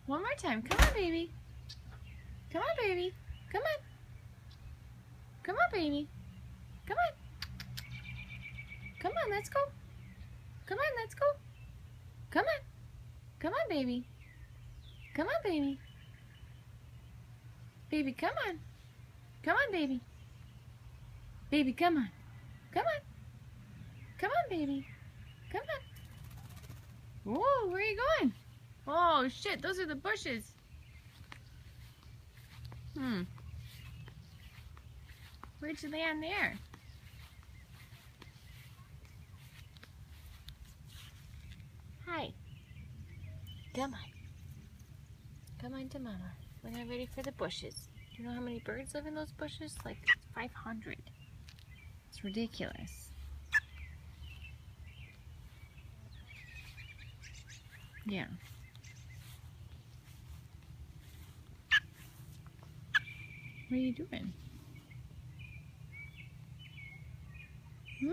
One more time. Come on, baby. Come on, baby. Come on. Come on, baby. Come on. Come on, let's go. Come on, let's go. Come on. Come on, baby. Come on, baby. Baby, come on. Come on, baby. Baby, come on. Come on. Come on, baby. Come on. Whoa, where are you going? Oh, shit, those are the bushes. Where'd you land there? Hi. Come on. Come on to Mama. We're not ready for the bushes. Do you know how many birds live in those bushes? Like 500. It's ridiculous. Yeah. What are you doing? Hmm?